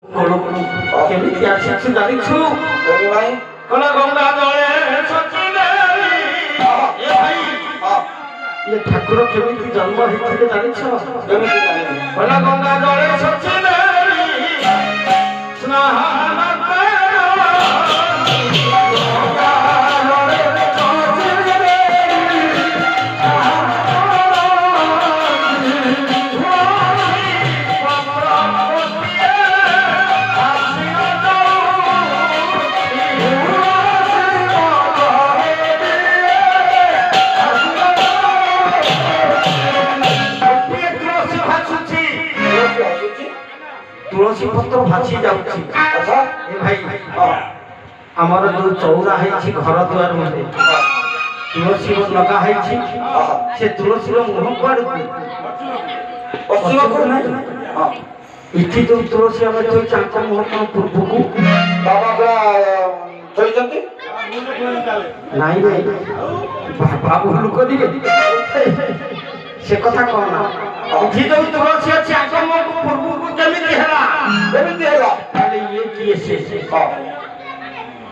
କେମିତି ଆସିଛୁ ଜାଣିଛୁ? ଗଙ୍ଗା ଜଳେ ଏ ଠାକୁର କେମିତି ଜନ୍ମ ହେଇଥିଲେ ଜାଣିଛ? ଗଙ୍ଗା ଜଳେ तुलसी पत्र भासी जाउछि। ए भाई हमर जो चौरा है घर द्वार मते तुलसी लगा है से तुलसी मुह पर पश्चिम को नहीं इठी तो तुलसी हम तो चांक मुह पूर्व को बाबा बड़ा थइजंती नाही रे बाबू लुक दिले से कथा कहना इठी तो तुलसी अछि आंक मुह पूर्व को केमिति हैला खाली ये किए से